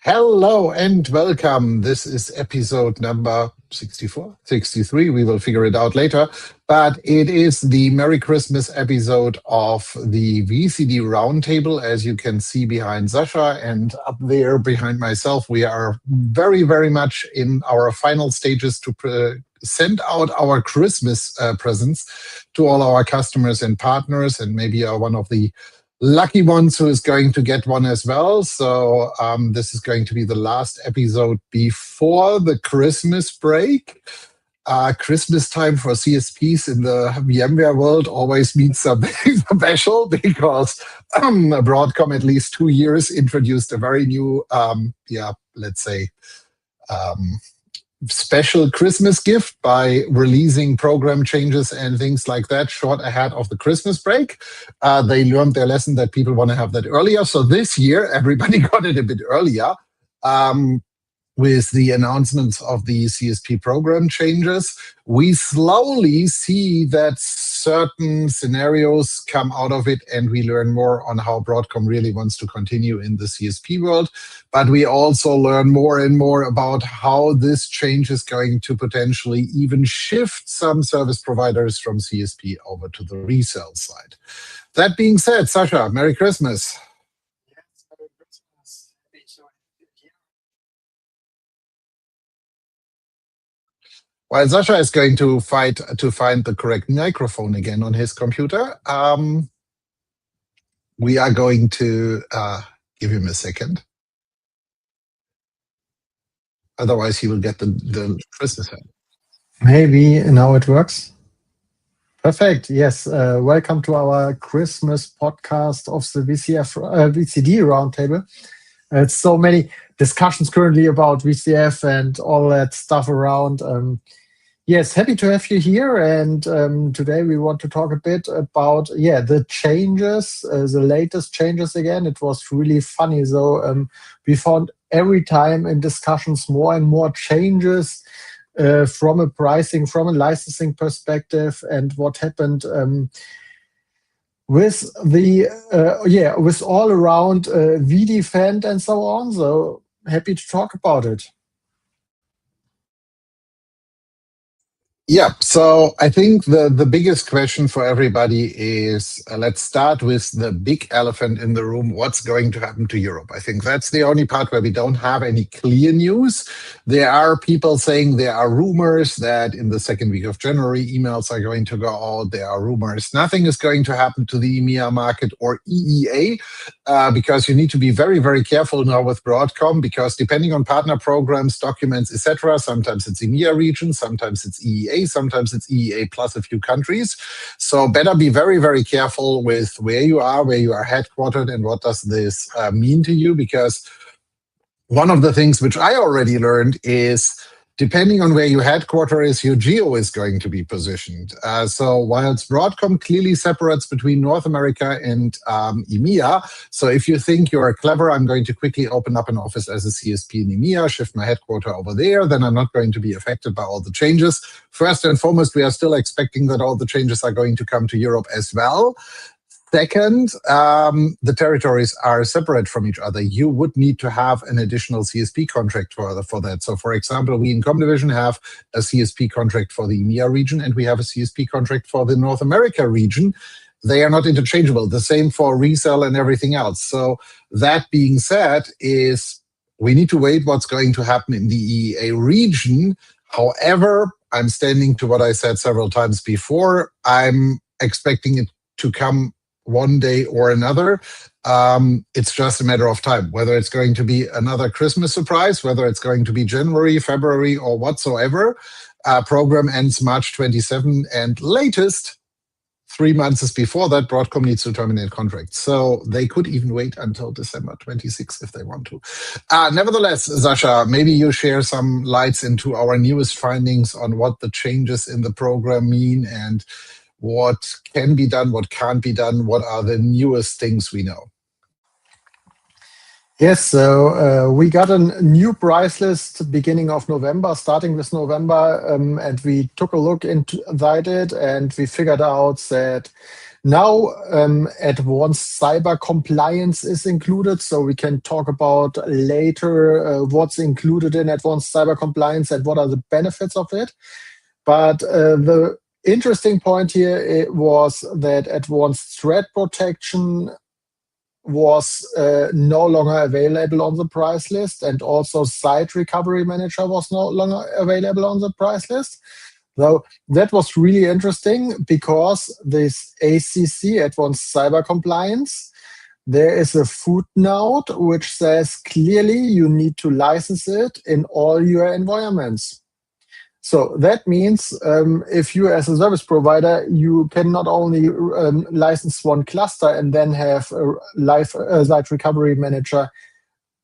Hello and welcome. This is episode number 64, 63. We will figure it out later. But it is the Merry Christmas episode of the VCD Roundtable. As you can see behind Sasha and up there behind myself, we are very, very much in our final stages to send out our Christmas presents to all our customers and partners. And maybe you are one of the lucky ones who is going to get one as well. So this is going to be the last episode before the Christmas break. Christmas time for CSPs in the VMware world always means something special because Broadcom, at least 2 years, introduced a very new, let's say, special Christmas gift by releasing program changes and things like that short ahead of the Christmas break. They learned their lesson that people want to have that earlier. So this year, everybody got it a bit earlier with the announcements of the CSP program changes. We slowly see that certain scenarios come out of it, and we learn more on how Broadcom really wants to continue in the CSP world. But we also learn more and more about how this change is going to potentially even shift some service providers from CSP over to the resale side. That being said, Sasha, Merry Christmas. While Sasha is going to fight to find the correct microphone again on his computer, we are going to give him a second. Otherwise, he will get the Christmas hat. Maybe now it works. Perfect. Yes. Welcome to our Christmas podcast of the VCD Roundtable. It's so many discussions currently about VCF and all that stuff around. Yes, happy to have you here. And today we want to talk a bit about, the changes, the latest changes again. It was really funny. So we found every time in discussions more and more changes from a pricing, from a licensing perspective, and what happened with the with all around vDefend and so on. So happy to talk about it. Yeah, so I think the biggest question for everybody is, let's start with the big elephant in the room. What's going to happen to Europe? I think that's the only part where we don't have any clear news. There are people saying there are rumors that in the second week of January, emails are going to go out. There are rumors nothing is going to happen to the EMEA market or EEA, because you need to be very, very careful now with Broadcom, because depending on partner programs, documents, etc., sometimes it's EMEA region, sometimes it's EEA, sometimes it's EEA plus a few countries. So better be very, very careful with where you are headquartered, and what does this mean to you, because one of the things which I already learned is depending on where your headquarter is, your geo is going to be positioned. So whilst Broadcom clearly separates between North America and EMEA, so if you think you're clever, I'm going to quickly open up an office as a CSP in EMEA, shift my headquarter over there, then I'm not going to be affected by all the changes. First and foremost, we are still expecting that all the changes are going to come to Europe as well. Second, the territories are separate from each other. You would need to have an additional CSP contract for that. So, for example, we in ComDivision have a CSP contract for the EMEA region, and we have a CSP contract for the North America region. They are not interchangeable. The same for resell and everything else. So that being said, is we need to wait what's going to happen in the EEA region. However, I'm standing to what I said several times before. I'm expecting it to come one day or another. It's just a matter of time, whether it's going to be another Christmas surprise, whether it's going to be January, February, or whatsoever. Program ends March 27, and latest 3 months before that, Broadcom needs to terminate contracts. So they could even wait until December 26 if they want to. Nevertheless, Sasha, maybe you share some lights into our newest findings on what the changes in the program mean, and what can be done, what can't be done, what are the newest things we know. Yes, so we got a new price list beginning of November, starting with November, and we took a look into that, and we figured out that Now, advanced cyber compliance is included, so we can talk about later what's included in advanced cyber compliance and what are the benefits of it. But the interesting point here was that advanced threat protection was no longer available on the price list, and also Site Recovery Manager was no longer available on the price list. So that was really interesting because this ACC, Advanced Cyber Compliance, there is a footnote which says clearly you need to license it in all your environments. So that means if you as a service provider, you can not only license one cluster and then have a live Site Recovery Manager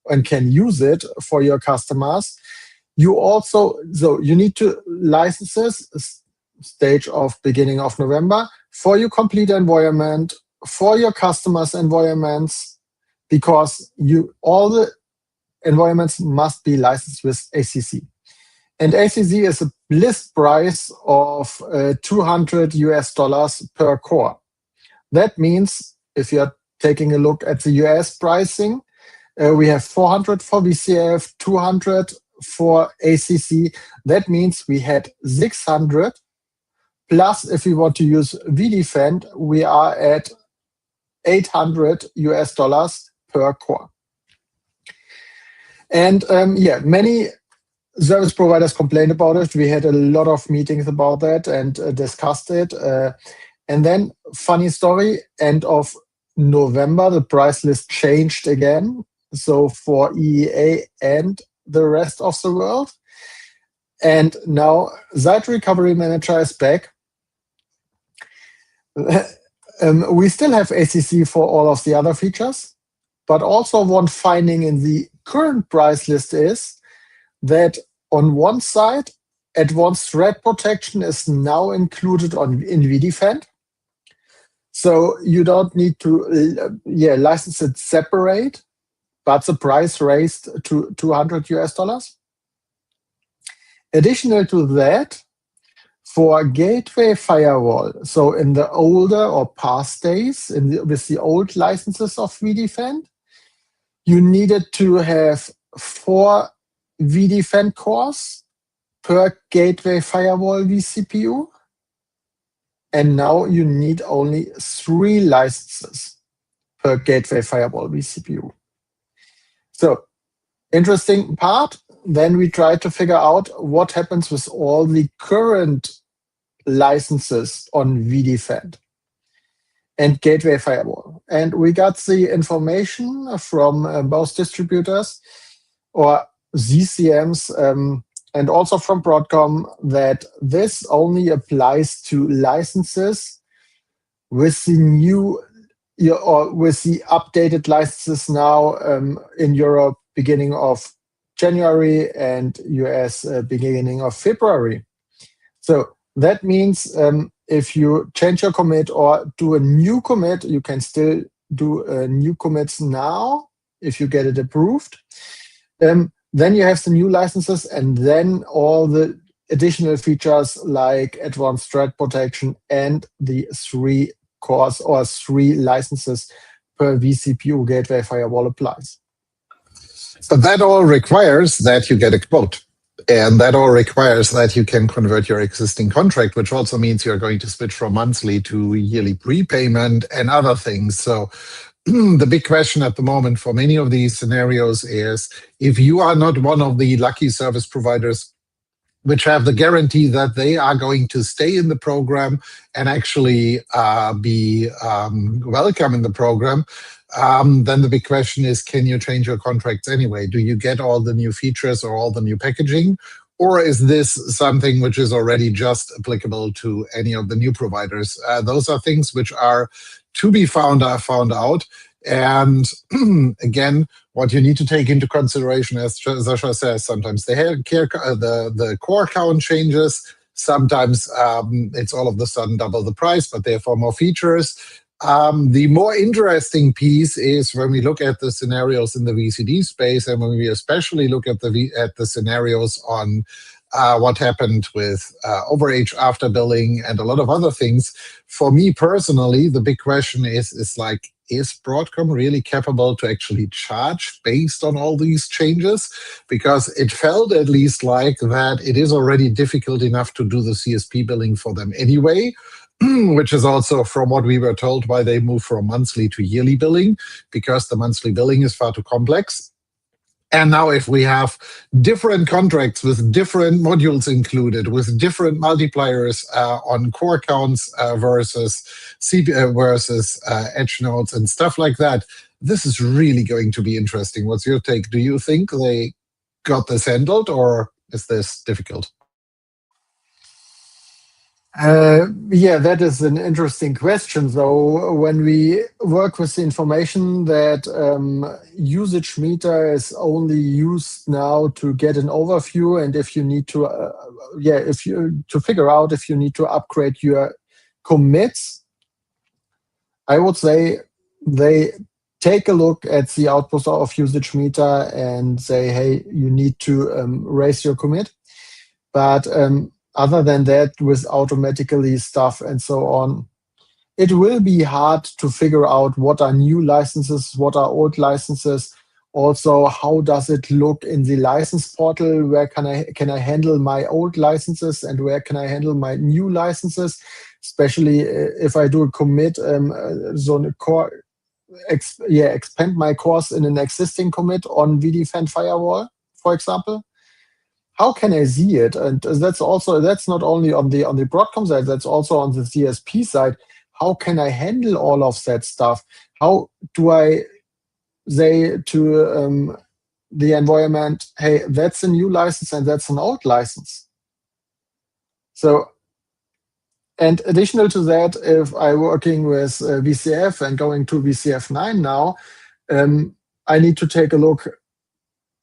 and can use it for your customers, you also, so you need to license this stage of beginning of November for your complete environment, for your customers' environments, because all the environments must be licensed with ACC. And ACC is a list price of $200 per core. That means if you're taking a look at the US pricing, we have 400 for VCF, 200 for ACC. That means we had 600. Plus, if we want to use vDefend, we are at $800 per core. And many service providers complained about it. We had a lot of meetings about that and discussed it. And then, funny story, end of November, the price list changed again. So for EEA and the rest of the world. And now Site Recovery Manager is back. We still have ACC for all of the other features, but also one finding in the current price list is that on one side, advanced threat protection is now included in vDefend. So you don't need to license it separate, but the price raised to $200. Additional to that, for gateway firewall, so in the older or past days, with the old licenses of vDefend, you needed to have 4 vDefend cores per gateway firewall vCPU. And now you need only 3 licenses per gateway firewall vCPU. So, interesting part. Then we try to figure out what happens with all the current licenses on vDefend and gateway firewall. And we got the information from both distributors or ZCMs and also from Broadcom that this only applies to licenses with the new or with the updated licenses now in Europe beginning of January and US beginning of February. So that means if you change your commit or do a new commit, you can still do new commits now if you get it approved. Then you have the new licenses and then all the additional features like advanced threat protection and the 3 cores or 3 licenses per vCPU gateway firewall applies. But that all requires that you get a quote. And that all requires that you can convert your existing contract, which also means you're going to switch from monthly to yearly prepayment and other things. So the big question at the moment for many of these scenarios is if you are not one of the lucky service providers which have the guarantee that they are going to stay in the program and actually be welcome in the program, then the big question is, can you change your contracts anyway? Do you get all the new features or all the new packaging? Or is this something which is already just applicable to any of the new providers? Those are things which are to be found out. And again, what you need to take into consideration, as Sasha says, sometimes the core count changes. Sometimes it's all of a sudden double the price, but therefore more features. The more interesting piece is when we look at the scenarios in the VCD space, and when we especially look at the scenarios on what happened with overage after billing and a lot of other things. For me personally, the big question is like, is Broadcom really capable to actually charge based on all these changes? Because it felt at least like that it is already difficult enough to do the CSP billing for them anyway, which is also from what we were told why they moved from monthly to yearly billing, because the monthly billing is far too complex. And now if we have different contracts with different modules included, with different multipliers on core counts versus versus edge nodes and stuff like that, this is really going to be interesting. What's your take? Do you think they got this handled, or is this difficult? Yeah, that is an interesting question. So when we work with the information that usage meter is only used now to get an overview, and if you need to, if you to figure out if you need to upgrade your commits, I would say they take a look at the output of usage meter and say, hey, you need to raise your commit, but other than that, with automatically stuff and so on, it will be hard to figure out what are new licenses, what are old licenses. Also, how does it look in the license portal? Where can I handle my old licenses and where can I handle my new licenses? Especially if I do a commit, so a core, expand my course in an existing commit on vDefend firewall, for example. How can I see it? And that's not only on the Broadcom side, that's also on the CSP side. How can I handle all of that stuff? How do I say to the environment, hey, that's a new license and that's an old license? So, and additional to that, if I'm working with VCF and going to VCF 9 now, I need to take a look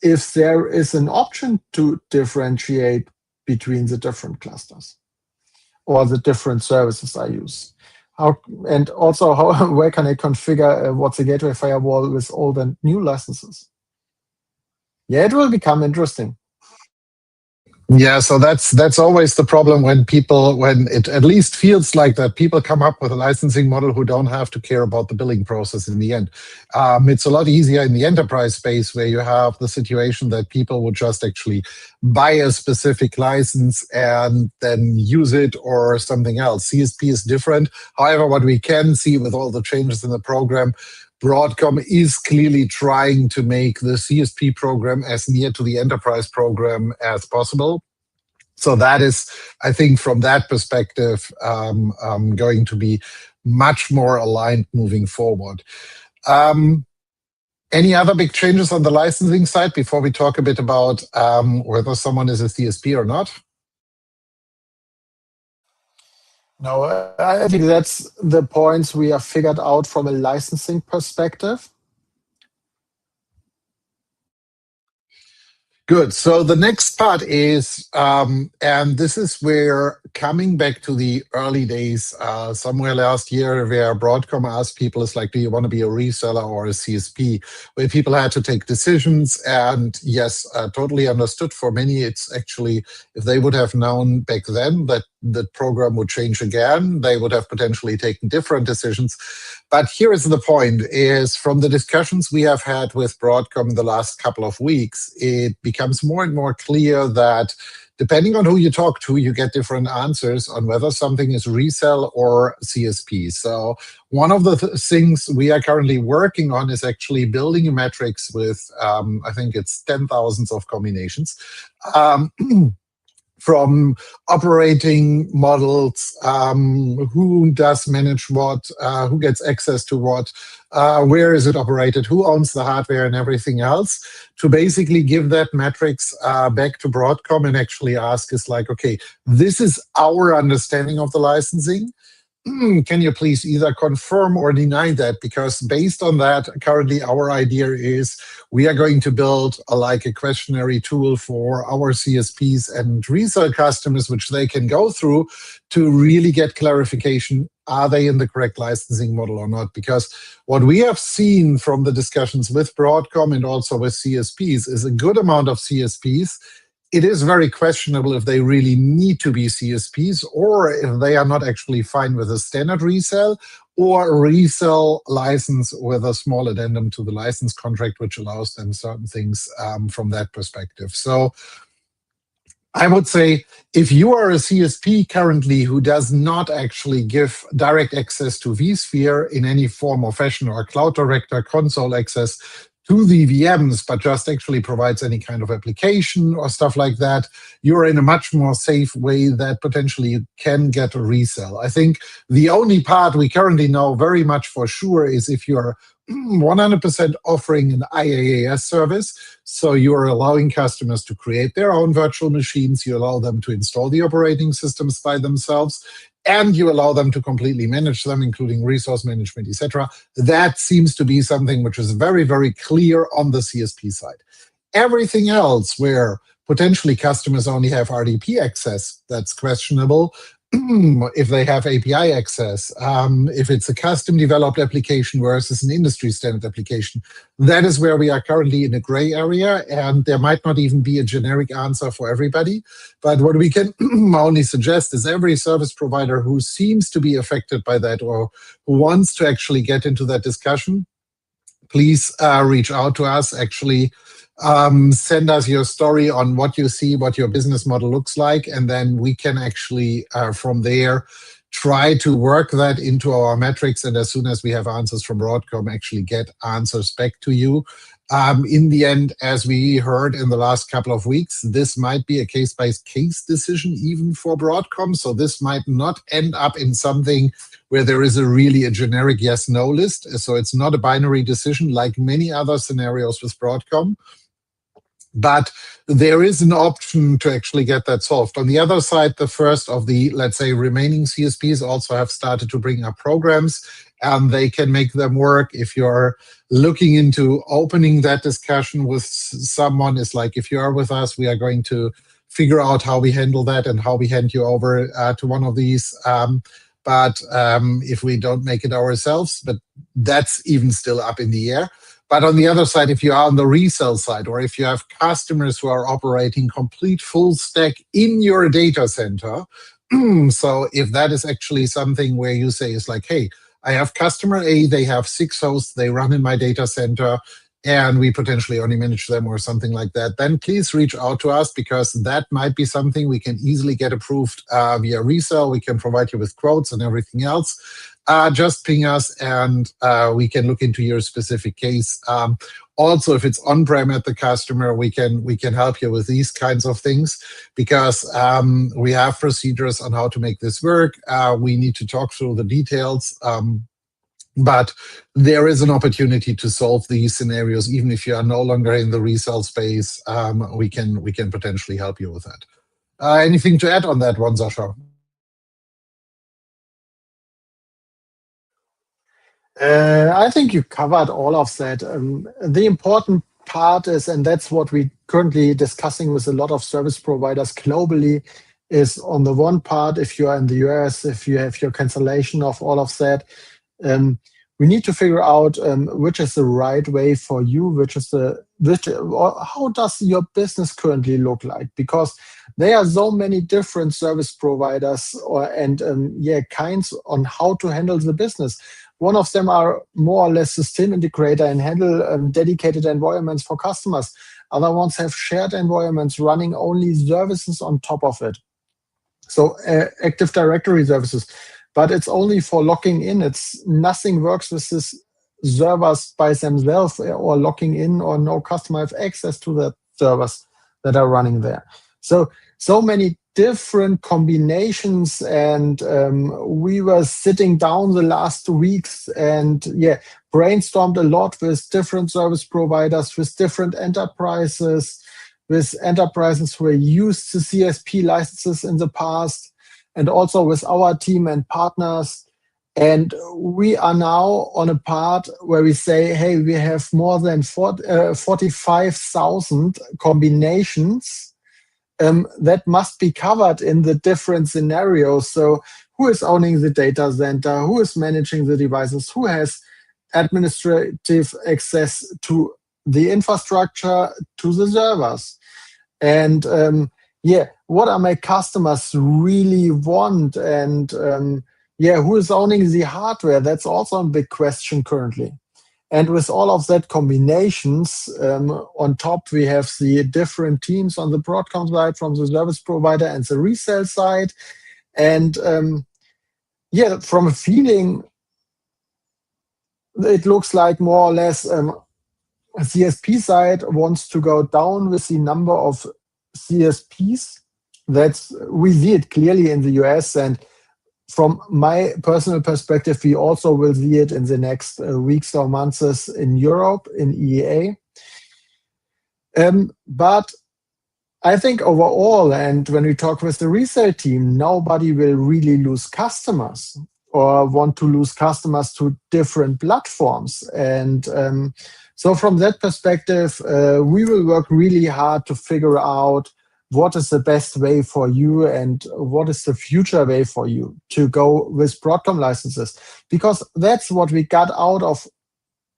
if there is an option to differentiate between the different clusters or the different services I use. And also, where can I configure what's a gateway firewall with old and new licenses? Yeah, it will become interesting. Yeah, so that's always the problem when it at least feels like that people come up with a licensing model who don't have to care about the billing process in the end. It's a lot easier in the enterprise space where you have the situation that people would just actually buy a specific license and then use it or something else. CSP is different. However, what we can see with all the changes in the program, Broadcom is clearly trying to make the CSP program as near to the enterprise program as possible. So that is, I think, from that perspective, going to be much more aligned moving forward. Any other big changes on the licensing side before we talk a bit about whether someone is a CSP or not? No, I think that's the points we have figured out from a licensing perspective. Good. So the next part is, and this is where coming back to the early days, somewhere last year, where Broadcom asked people, is like, do you want to be a reseller or a CSP? Where people had to take decisions. And yes, totally understood. For many, it's actually, if they would have known back then that the program would change again, they would have potentially taken different decisions. But here is the point, is from the discussions we have had with Broadcom the last couple of weeks, it becomes more and more clear that depending on who you talk to, you get different answers on whether something is resell or CSP. So one of the things we are currently working on is actually building a matrix with, I think it's 10,000 of combinations. From operating models, who does manage what, who gets access to what, where is it operated, who owns the hardware and everything else, to basically give that matrix back to Broadcom and actually ask is like, okay, this is our understanding of the licensing. Can you please either confirm or deny that? Because based on that, currently our idea is we are going to build like a questionnaire tool for our CSPs and resale customers, which they can go through to really get clarification. Are they in the correct licensing model or not? Because what we have seen from the discussions with Broadcom and also with CSPs is a good amount of CSPs it is very questionable if they really need to be CSPs or if they are not actually fine with a standard resell or a resell license with a small addendum to the license contract, which allows them certain things from that perspective. So I would say if you are a CSP currently who does not actually give direct access to vSphere in any form or fashion, or Cloud Director console access to the VMs, but just actually provides any kind of application or stuff like that, you're in a much more safe way that potentially you can get a resell. I think the only part we currently know very much for sure is if you're 100% offering an IaaS service. So you're allowing customers to create their own virtual machines. You allow them to install the operating systems by themselves, and you allow them to completely manage them, including resource management, etc. That seems to be something which is very, very clear on the CSP side. Everything else where potentially customers only have RDP access, that's questionable. If they have API access, if it's a custom developed application versus an industry standard application, that is where we are currently in a gray area, and there might not even be a generic answer for everybody. But what we can only suggest is every service provider who seems to be affected by that or who wants to actually get into that discussion, please reach out to us. Actually, send us your story on what you see, what your business model looks like, and then we can actually, from there, try to work that into our metrics. And as soon as we have answers from Broadcom, actually get answers back to you. In the end, as we heard in the last couple of weeks, this might be a case-by-case decision even for Broadcom. So this might not end up in something where there is really a generic yes-no list. So it's not a binary decision like many other scenarios with Broadcom. But there is an option to actually get that solved. On the other side, the first of the, let's say, remaining CSPs also have started to bring up programs, and they can make them work. If you're looking into opening that discussion with someone, it's like, if you are with us, we are going to figure out how we handle that and how we hand you over to one of these. But if we don't make it ourselves, but that's even still up in the air. But on the other side, if you are on the resell side, or if you have customers who are operating complete full stack in your data center, so if that is actually something where you say is like, hey, I have customer A, they have 6 hosts, they run in my data center, and we potentially only manage them or something like that, then please reach out to us, because that might be something we can easily get approved via resell. We can provide you with quotes and everything else. Just ping us and we can look into your specific case. Also, if it's on-prem at the customer, we can help you with these kinds of things, because we have procedures on how to make this work. We need to talk through the details. But there is an opportunity to solve these scenarios, even if you are no longer in the resale space. We can potentially help you with that. Anything to add on that one, Sasha? I think you covered all of that. The important part is, and that's what we're currently discussing with a lot of service providers globally, is on the one part, if you are in the US, if you have your cancellation of all of that, we need to figure out which is the right way for you, how does your business currently look like? Because there are so many different service providers kinds on how to handle the business. One of them are more or less system integrator and handle dedicated environments for customers. Other ones have shared environments running only services on top of it. So Active Directory services, but it's only for logging in. Nothing works with this servers by themselves or logging in, or no customer have access to the servers that are running there. So many different combinations, and we were sitting down the last 2 weeks and brainstormed a lot with different service providers, with different enterprises, who were used to CSP licenses in the past, and also with our team and partners. And we are now on a part where we say, hey, we have more than 45,000 combinations that must be covered in the different scenarios. So who is owning the data center? Who is managing the devices? Who has administrative access to the infrastructure, to the servers? And what are my customers really want? And who is owning the hardware? That's also a big question currently. And with all of that combinations, on top, we have the different teams on the Broadcom side, from the service provider and the resale side. And from a feeling, it looks like more or less CSP side wants to go down with the number of CSPs. We see it clearly in the US, and from my personal perspective, we also will see it in the next weeks or months in Europe, in EEA. But I think overall, and when we talk with the resale team, nobody will really lose customers or want to lose customers to different platforms. And so from that perspective, we will work really hard to figure out what is the best way for you and what is the future way for you to go with Broadcom licenses. Because that's what we got out of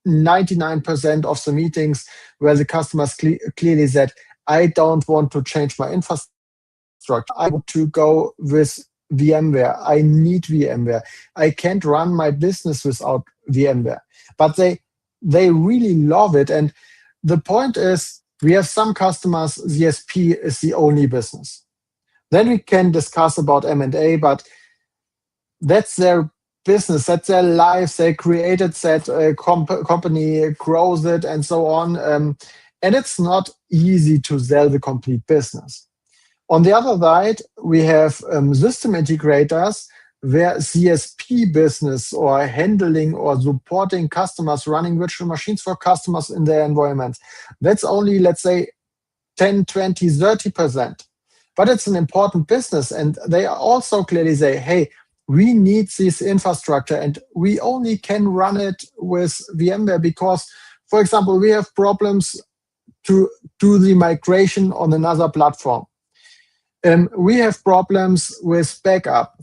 99% of the meetings, where the customers clearly said, I don't want to change my infrastructure. I want to go with VMware. I need VMware. I can't run my business without VMware. But they really love it. And the point is, we have some customers, CSP is the only business. Then we can discuss about M&A, but that's their business, that's their life. They created that company, grows it, and so on. And it's not easy to sell the complete business. On the other side, we have system integrators where CSP business or handling or supporting customers, running virtual machines for customers in their environments. That's only, let's say, 10, 20, 30%. But it's an important business. And they also clearly say, hey, we need this infrastructure and we only can run it with VMware because, for example, we have problems to do the migration on another platform. We have problems with backup.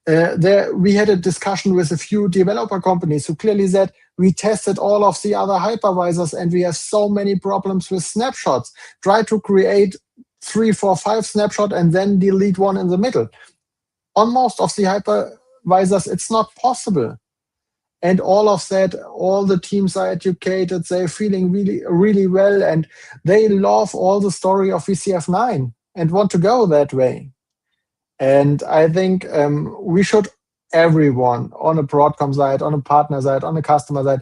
We had a discussion with a few developer companies who clearly said, we tested all of the other hypervisors and we have so many problems with snapshots. Try to create 3, 4, 5 snapshots and then delete one in the middle. On most of the hypervisors, it's not possible. And all of that, all the teams are educated, they're feeling really, really well, and they love all the story of VCF 9 and want to go that way. And I think we should, everyone, on a Broadcom side, on a partner side, on a customer side,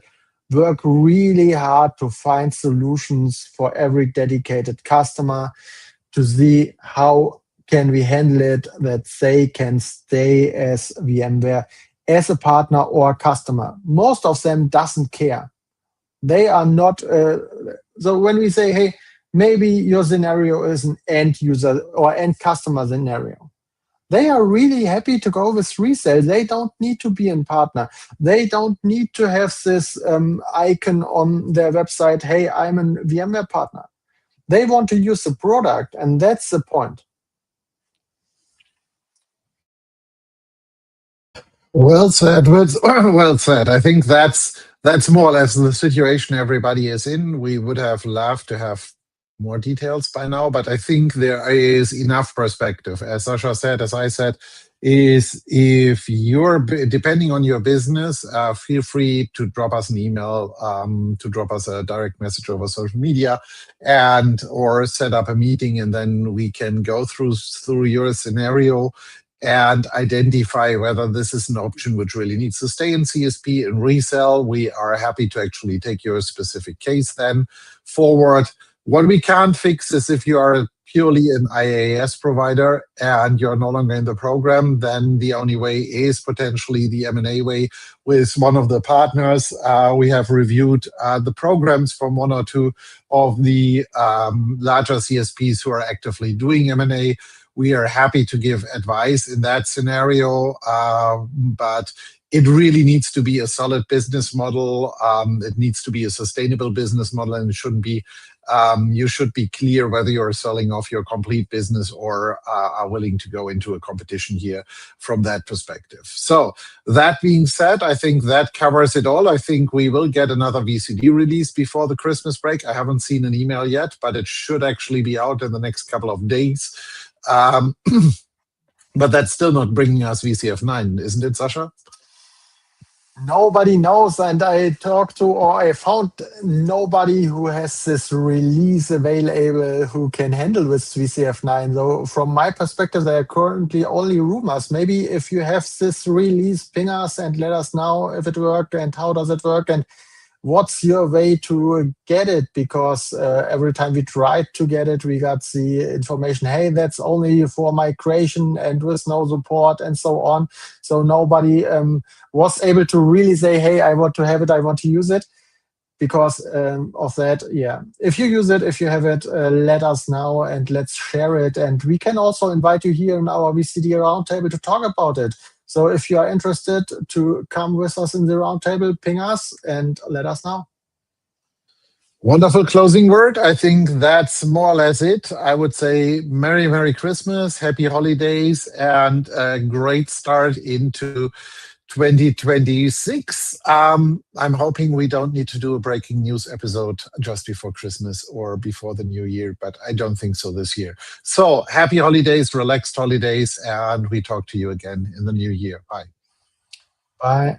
work really hard to find solutions for every dedicated customer to see how can we handle it that they can stay as VMware, as a partner or a customer. Most of them doesn't care. They are not, so when we say, hey, maybe your scenario is an end user or end customer scenario, they are really happy to go with resale. They don't need to be a partner. They don't need to have this icon on their website, hey, I'm a VMware partner. They want to use the product, and that's the point. Well said. Well said. I think that's more or less the situation everybody is in. We would have loved to have more details by now, but I think there is enough perspective. As Sasha said, as I said, is if you're depending on your business, feel free to drop us an email, to drop us a direct message over social media, or set up a meeting, and then we can go through your scenario and identify whether this is an option which really needs to stay in CSP and resell. We are happy to actually take your specific case then forward. What we can't fix is if you are purely an IaaS provider and you're no longer in the program, then the only way is potentially the M&A way with one of the partners. We have reviewed the programs from 1 or 2 of the larger CSPs who are actively doing M&A. We are happy to give advice in that scenario, but it really needs to be a solid business model. It needs to be a sustainable business model, and it shouldn't be. You should be clear whether you're selling off your complete business or are willing to go into a competition here from that perspective. So that being said, I think that covers it all. I think we will get another VCD release before the Christmas break. I haven't seen an email yet, but it should actually be out in the next couple of days. But that's still not bringing us VCF 9, isn't it, Sasha? Nobody knows, and I talked to, or I found nobody who has this release available who can handle with VCF 9. So from my perspective, there are currently only rumors. Maybe if you have this release, ping us and let us know if it worked and how does it work and what's your way to get it, because every time we tried to get it, we got the information, hey, that's only for migration and with no support and so on. So nobody was able to really say, hey, I want to have it, I want to use it. Because of that, yeah. If you use it, if you have it, let us know and let's share it. And we can also invite you here in our VCD Roundtable to talk about it. So if you are interested to come with us in the roundtable, ping us and let us know. Wonderful closing word. I think that's more or less it. I would say Merry Christmas, Happy Holidays, and a great start into 2026. I'm hoping we don't need to do a breaking news episode just before Christmas or before the new year, but I don't think so this year. So happy holidays, relaxed holidays, and we talk to you again in the new year. Bye. Bye.